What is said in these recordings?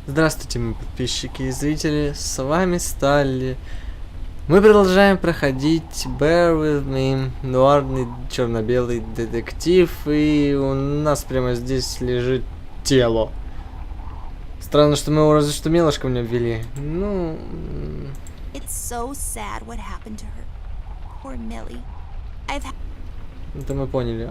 Здравствуйте, мои подписчики и зрители, с вами Сталли. Мы продолжаем проходить Bear With Me, нуарный черно-белый детектив, и у нас прямо здесь лежит тело. Странно, что мы его разве что мелочком не обвели. Ну... Это мы поняли.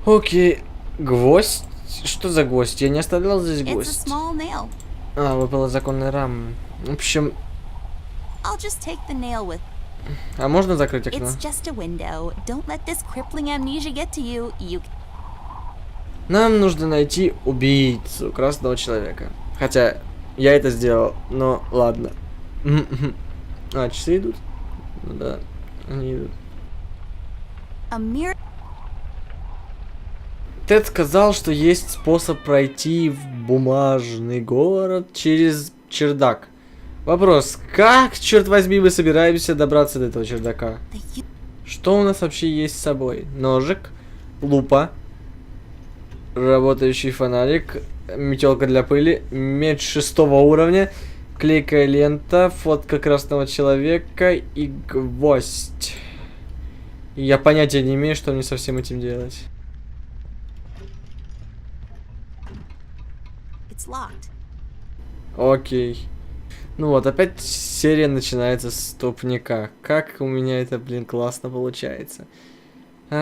Окей. Гвоздь? Что за гвоздь? Я не оставлял здесь гвоздь. Выпала законная рама. В общем... А можно закрыть окно? Нам нужно найти убийцу красного человека. Хотя, я это сделал, но ладно. Часы идут? Ну да, они идут. Тед сказал, что есть способ пройти в бумажный город через чердак. Вопрос, как, черт возьми, мы собираемся добраться до этого чердака? Что у нас вообще есть с собой? Ножик, лупа, работающий фонарик, метелка для пыли, меч 6 уровня, клейкая лента, фотка красного человека и гвоздь. Я понятия не имею, что мне со всем этим делать. Окей. Ну вот, опять серия начинается с тупника. Как у меня это, блин, классно получается. И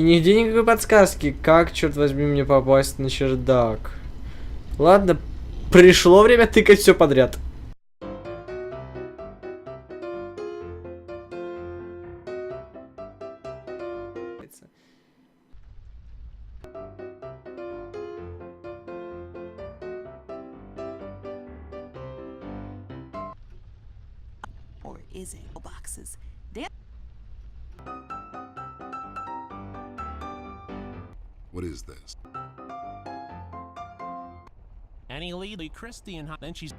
нигде никакой подсказки, как, черт возьми, мне попасть на чердак. Ладно, пришло время тыкать все подряд. What is this? Annie Lee Christie and then she's.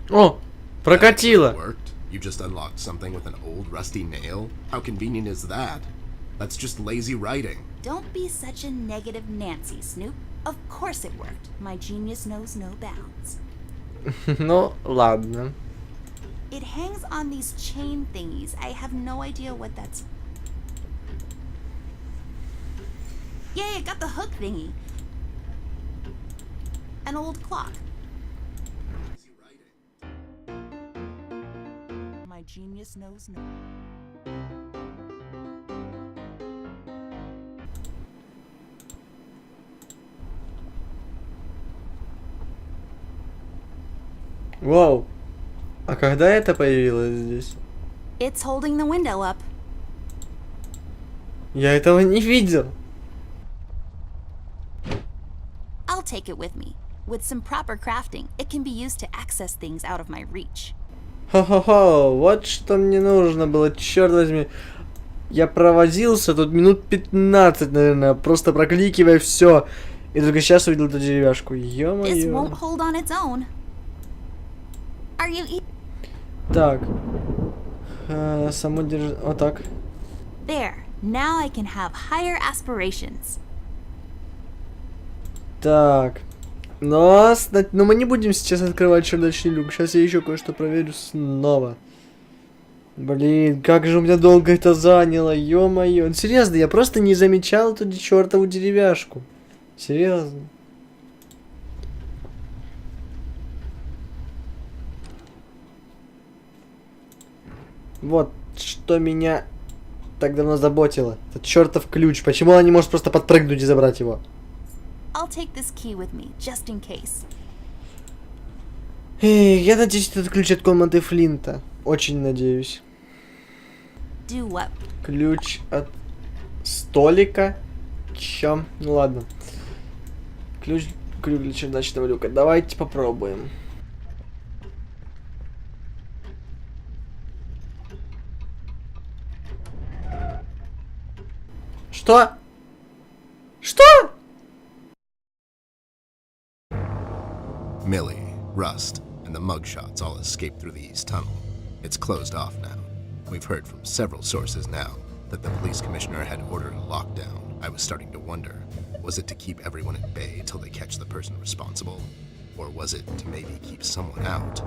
О, прокатило. Worked? You just unlocked something with an old rusty nail? How convenient is that? That's just lazy writing. Don't be such a negative Nancy, Snoop. Of course it worked. My genius knows no bounds. Ну, ладно. It hangs on these chain thingies. I have no idea what that's... Yay, I got the hook thingy. An old clock. My genius knows no... Вау. А когда это появилось здесь? It's holding the window up. Я этого не видел. I'll take it with me. With some proper crafting, it can be used to access things out of my reach. Хо-хо-хо, вот что мне нужно было, черт возьми. Я провозился тут минут 15, наверное, просто прокликивая все. И только сейчас увидел эту деревяшку. Ё-моё. This won't hold on its own. Are you Так. Само держи... Вот так. There. Now I can have higher aspirations. Так. Но мы не будем сейчас открывать чердачный люк. Сейчас я еще кое-что проверю снова. Блин, как же у меня долго это заняло. Ё-моё. Серьезно, я просто не замечал эту чертову деревяшку. Серьезно. Вот что меня так давно заботило. Этот чертов ключ. Почему она не может просто подпрыгнуть и забрать его? Я надеюсь, этот ключ от комнаты Флинта. Очень надеюсь. Ключ от столика. Чё? Ну ладно. Ключ для чердачного люка. Давайте попробуем. Что? Что? Millie, Rust, and the mugshots all escaped through the east tunnel. It's closed off now. We've heard from several sources now that the police commissioner had ordered a lockdown. I was starting to wonder, was it to keep everyone at bay till they catch the person responsible? Or was it to maybe keep someone out?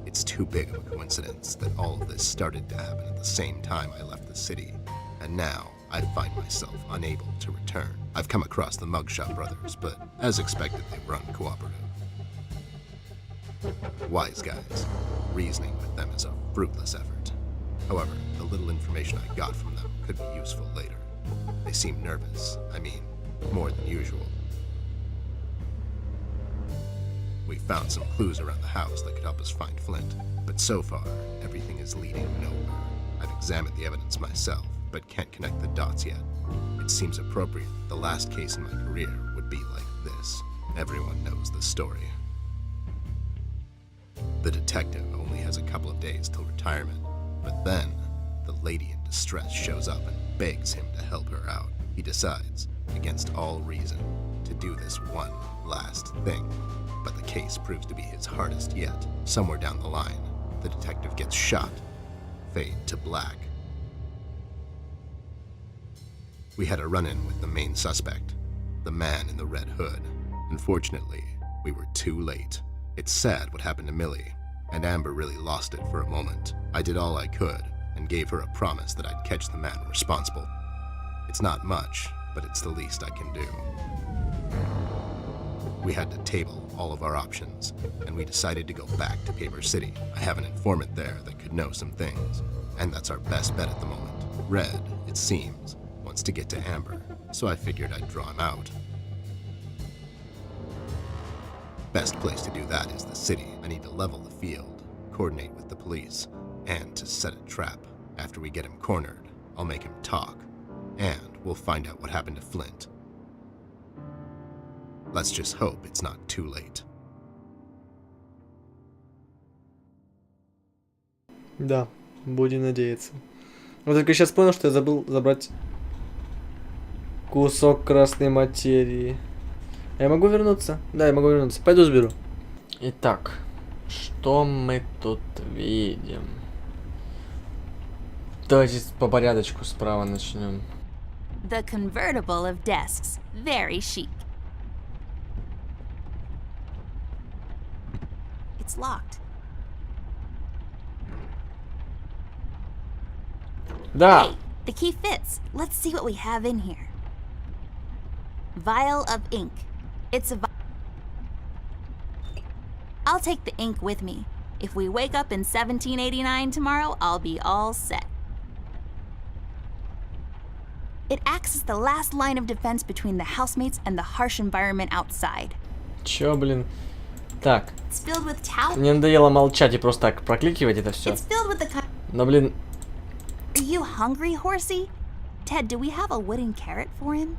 It's too big of a coincidence that all of this started to happen at the same time I left the city, and now I find myself unable to return. I've come across the Mugshot brothers, but as expected, they were uncooperative. Wise guys. Reasoning with them is a fruitless effort. However, the little information I got from them could be useful later. They seem nervous. I mean, more than usual. We found some clues around the house that could help us find Flint, but so far, everything is leading nowhere. I've examined the evidence myself, but can't connect the dots yet. It seems appropriate the last case in my career would be like this. Everyone knows the story. The detective only has a couple of days till retirement, but then the lady in distress shows up and begs him to help her out. He decides, against all reason, to do this one last thing, but the case proves to be his hardest yet. Somewhere down the line, the detective gets shot. Fade to black. We had a run-in with the main suspect, the man in the red hood. Unfortunately, we were too late. It's sad what happened to Millie, and Amber really lost it for a moment. I did all I could, and gave her a promise that I'd catch the man responsible. It's not much, but it's the least I can do. We had to table all of our options, and we decided to go back to Paper City. I have an informant there that could know some things, and that's our best bet at the moment. Red, it seems, wants to get to Amber, so I figured I'd draw him out. Best place to do that is the city. I need to level the field, coordinate with the police, and to set a trap. After we get him cornered, I'll make him talk, and we'll find out what happened to Flint. Let's just hope it's not too late. Да, будем надеяться. Вот только сейчас понял, что я забыл забрать кусок красной материи. Я могу вернуться? Да, я могу вернуться. Пойду сберу. Итак, что мы тут видим? Давайте по порядочку справа начнем. The convertible of desks. Very chic. It's locked. Да! Hey, the key fits. Let's see what we have in here. Vial of ink. It's a I'll take the ink with me. If we wake up in 1789 tomorrow, I'll be all set. It acts as the last line of defense between the housemates and the harsh environment outside. Чё, блин? Так. It's filled with towel. Мне надоело молчать и просто так прокликивать это все. It's filled with the Но, блин... Are you hungry, horsey? Ted, do we have a wooden carrot for him?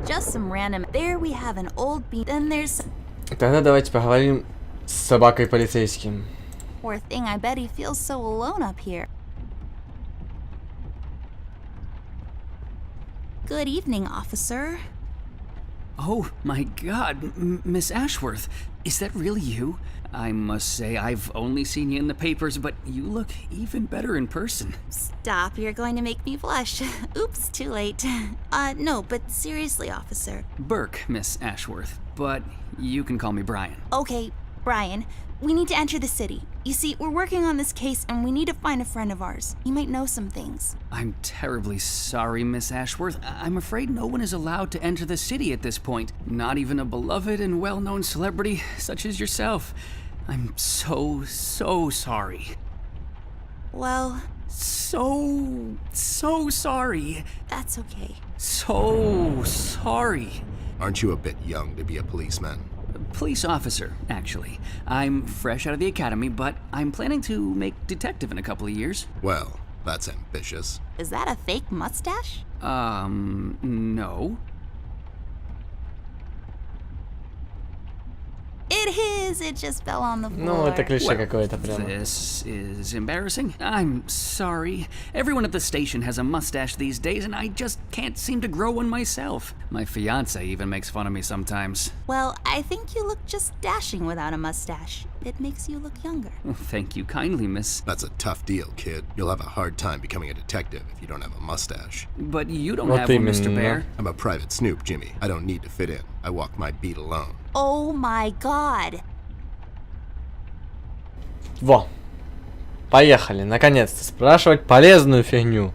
Just some random... There we have an old bean. Then there's... Тогда давайте поговорим с собакой-полицейским. Poor thing, I bet he feels so alone up here. Good evening, officer. Oh my god, Miss Ashworth, is that really you? I must say, I've only seen you in the papers, but you look even better in person. Stop, you're going to make me blush. Oops, too late. No, but seriously, officer. Burke, Miss Ashworth, but you can call me Brian. Okay, Brian, we need to enter the city. You see, we're working on this case and we need to find a friend of ours. He might know some things. I'm terribly sorry, Miss Ashworth. I'm afraid no one is allowed to enter the city at this point. Not even a beloved and well-known celebrity such as yourself. I'm so sorry. Well... So sorry. That's okay. So sorry. Aren't you a bit young to be a policeman? Police officer, actually. I'm fresh out of the academy, but I'm planning to make detective in a couple of years. Well, that's ambitious. Is that a fake mustache? No. It is! It just fell on the floor. Ну, это клише какое-то прямо. This is embarrassing. I'm sorry. Everyone at the station has a mustache these days, and I just can't seem to grow one myself. My fiance even makes fun of me sometimes. Well, I think you look just dashing without a mustache. It makes you look younger. Well, thank you kindly, miss. That's a tough deal, kid. You'll have a hard time becoming a detective if you don't have a mustache. But you don't Вот have one, Mr. именно. Bear. I'm a private snoop, Jimmy. I don't need to fit in. I walk my beat alone. Oh my god. Во. Поехали, наконец-то, спрашивать полезную фигню.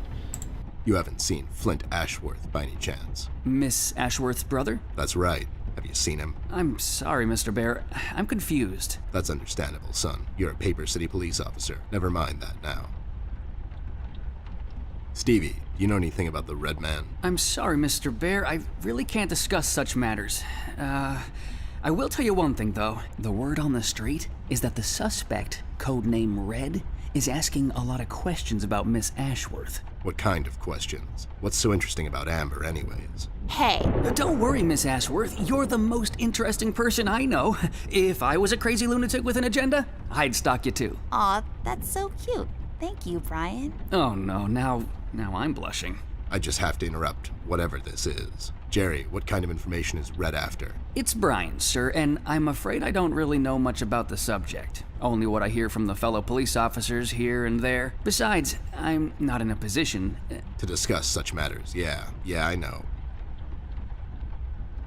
You haven't seen Flint Ashworth by any chance? Miss Ashworth's brother? That's right. Have you seen him? I'm sorry, Mr. Bear. I'm confused. That's understandable, son. You're a Paper City police officer. Never mind that now. Stevie, do you know anything about the Red Man? I'm sorry, Mr. Bear. I really can't discuss such matters. I will tell you one thing, though. The word on the street is that the suspect, codename Red, is asking a lot of questions about Miss Ashworth. What kind of questions? What's so interesting about Amber, anyways? Hey. Don't worry, Miss Ashworth. You're the most interesting person I know. If I was a crazy lunatic with an agenda, I'd stalk you too. Aw, that's so cute. Thank you, Brian. Oh no, now I'm blushing. I just have to interrupt, whatever this is. Jerry, what kind of information is Red after? It's Brian, sir, and I'm afraid I don't really know much about the subject. Only what I hear from the fellow police officers here and there. Besides, I'm not in a position... To discuss such matters, yeah, I know.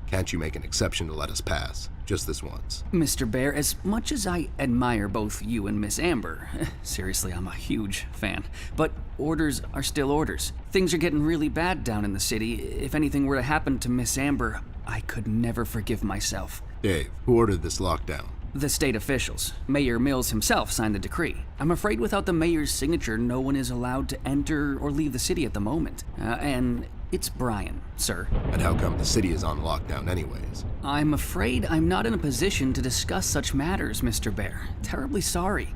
Can't you make an exception to let us pass? Just this once. Mr. Bear, as much as I admire both you and Miss Amber, seriously, I'm a huge fan, but orders are still orders. Things are getting really bad down in the city. If anything were to happen to Miss Amber, I could never forgive myself. Dave, who ordered this lockdown? The state officials. Mayor Mills himself signed the decree. I'm afraid without the mayor's signature, no one is allowed to enter or leave the city at the moment. And it's Brian, sir. And how come the city is on lockdown anyways? I'm afraid I'm not in a position to discuss such matters, Mr. Bear. Terribly sorry.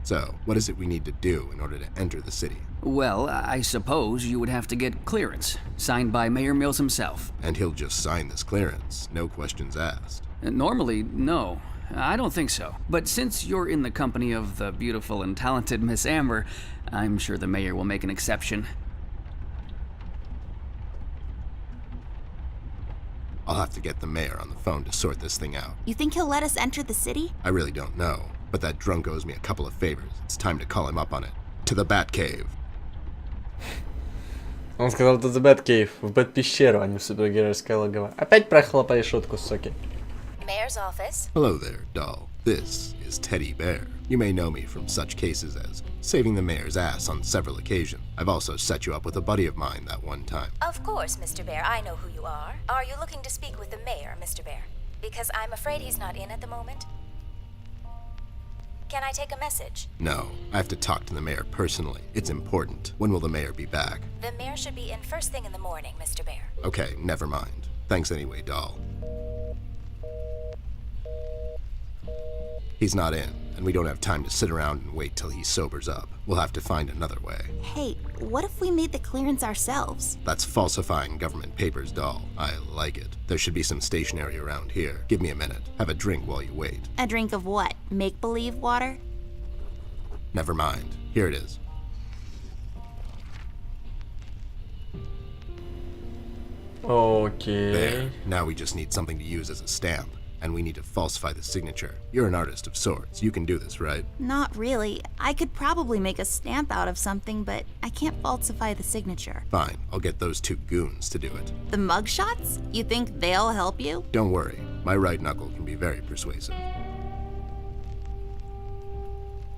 So, what is it we need to do in order to enter the city? Well, I suppose you would have to get clearance, signed by Mayor Mills himself. And he'll just sign this clearance, no questions asked. Normally, no. I don't think so. But since you're in the company of the beautiful and talented Miss Amber, I'm sure the mayor will make an exception. I'll have to get the mayor on the phone to sort this thing out. You think he'll let us enter the city? I really don't know, but that drunk owes me a couple of favors. It's time to call him up on it. To the Batcave. Он сказал, это The Batcave, в Бэт-пещеру, а не в супергеройское логово. Опять прохлопали шутку, суки. Mayor's office. Hello there, doll. This is Teddy Bear. You may know me from such cases as saving the mayor's ass on several occasions. I've also set you up with a buddy of mine that one time. Of course, Mr. Bear, I know who you are. Are you looking to speak with the mayor, Mr. Bear? Because I'm afraid he's not in at the moment. Can I take a message? No, I have to talk to the mayor personally. It's important. When will the mayor be back? The mayor should be in first thing in the morning, Mr. Bear. Okay, never mind. Thanks anyway, doll. He's not in, and we don't have time to sit around and wait till he sobers up. We'll have to find another way. Hey, what if we made the clearance ourselves? That's falsifying government papers, doll. I like it. There should be some stationery around here. Give me a minute. Have a drink while you wait. A drink of what? Make-believe water? Never mind. Here it is. Окей. There. Now we just need something to use as a stamp. And we need to falsify the signature. You're an artist of sorts. You can do this, right? Not really. I could probably make a stamp out of something, but I can't falsify the signature. Fine. I'll get those two goons to do it. The mugshots? You think they'll help you? Don't worry. My right knuckle can be very persuasive.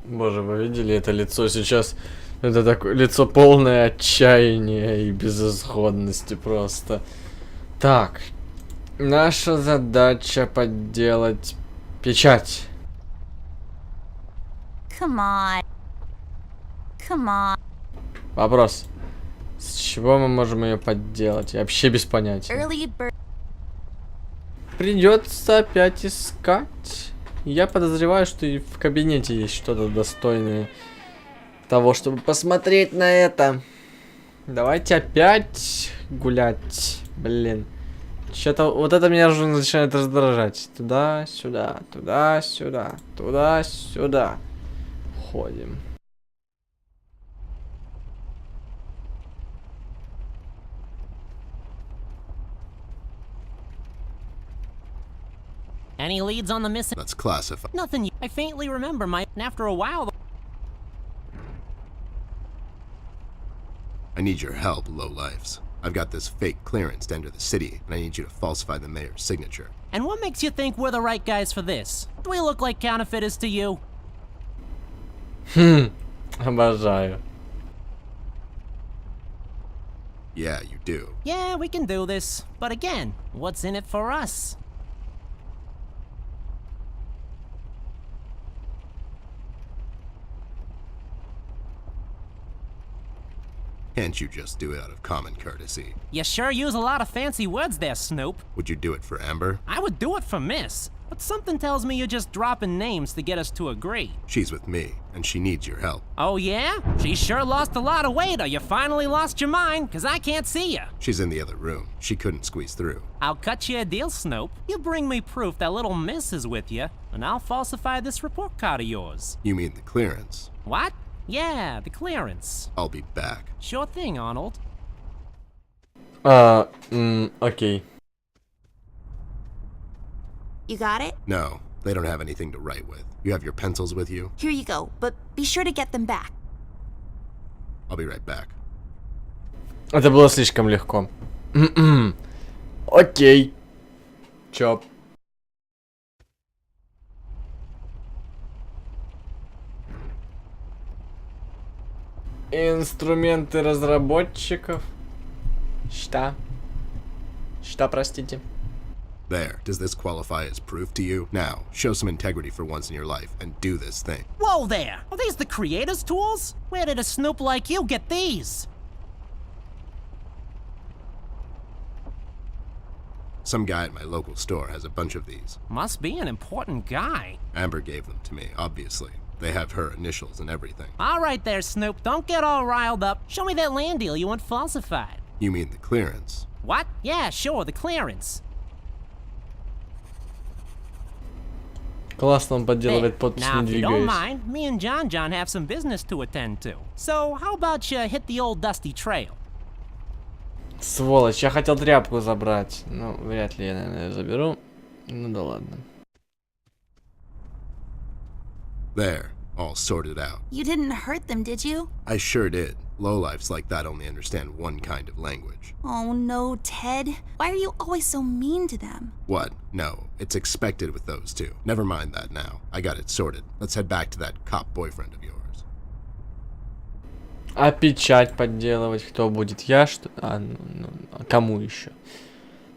Боже, вы видели это лицо сейчас? Это такое лицо полное отчаяния и безысходности просто. Так. Наша задача подделать печать. Come on. Come on. Вопрос. С чего мы можем ее подделать? Я вообще без понятия. Early bird. Придется опять искать. Я подозреваю, что и в кабинете есть что-то достойное того, чтобы посмотреть на это. Давайте опять гулять. Блин. Что-то вот это меня уже начинает раздражать. Туда-сюда, туда-сюда, туда-сюда. Ходим. Any leads on the missing? That's classified. Nothing. I faintly remember my. And after a while. I need your help, lowlifes. I've got this fake clearance to enter the city, and I need you to falsify the mayor's signature. And what makes you think we're the right guys for this? Do we look like counterfeiters to you? Обожаю. Yeah, you do. Yeah, we can do this. But again, what's in it for us? Can't you just do it out of common courtesy? You sure use a lot of fancy words there, Snoop. Would you do it for Amber? I would do it for Miss. But something tells me you're just dropping names to get us to agree. She's with me, and she needs your help. Oh yeah? She sure lost a lot of weight or you finally lost your mind, 'cause I can't see you. She's in the other room. She couldn't squeeze through. I'll cut you a deal, Snoop. You bring me proof that little Miss is with you, and I'll falsify this report card of yours. You mean the clearance? What? Yeah, the clearance. I'll be back. Sure thing, Arnold. Окей. You got it? No, they don't have anything to write with. You have your pencils with you? Here you go, but be sure to get them back. I'll be right back. Это было слишком легко. Окей. Чоп. Инструменты разработчиков. Что? Что, простите? There. Does this qualify as proof to you? Now, show some integrity for once in your life and do this thing. Whoa there! Are these the creator's tools? Where did a Snoop like you get these? Some guy at my local store has a bunch of these. Must be an important guy. Amber gave them to me, obviously. They have her initials and everything. All right there, Snoop. Don't get all riled up. Show me that land deal you want falsified. You mean the clearance? What? Yeah, sure, the clearance. Классно он подделывает There. подпись, Now, не if you don't двигаясь. mind, me and John have some business to attend to. So, how about you hit the old dusty trail? Сволочь, я хотел тряпку забрать. Ну, вряд ли я, наверное, ее заберу. Ну да ладно. There. All sorted out. You didn't hurt them, did you? I sure did. Lowlifes like that only understand one kind of language. Oh no, Ted. Why are you always so mean to them? What? No, it's expected with those two. Never mind that now. I got it sorted. Let's head back to that cop boyfriend of yours. А печать подделывать кто будет? Я что? А кому еще?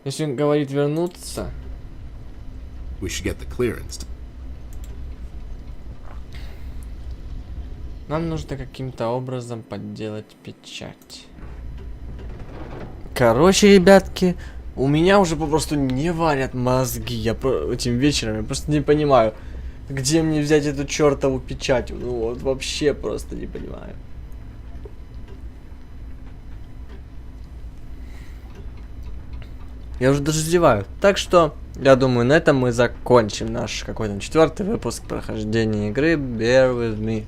Если он говорит вернуться. We should get the clearance. Нам нужно каким-то образом подделать печать. Короче, ребятки, у меня уже попросту не варят мозги. Этим вечером я просто не понимаю, где мне взять эту чертову печать. Ну вот, вообще просто не понимаю. Я уже даже зеваю. Так что, я думаю, на этом мы закончим наш какой-то 4-й выпуск прохождения игры Bear With Me.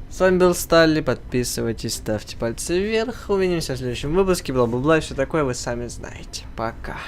С вами был Сталли, подписывайтесь, ставьте пальцы вверх, увидимся в следующем выпуске, бла-бла-бла, и все такое вы сами знаете. Пока.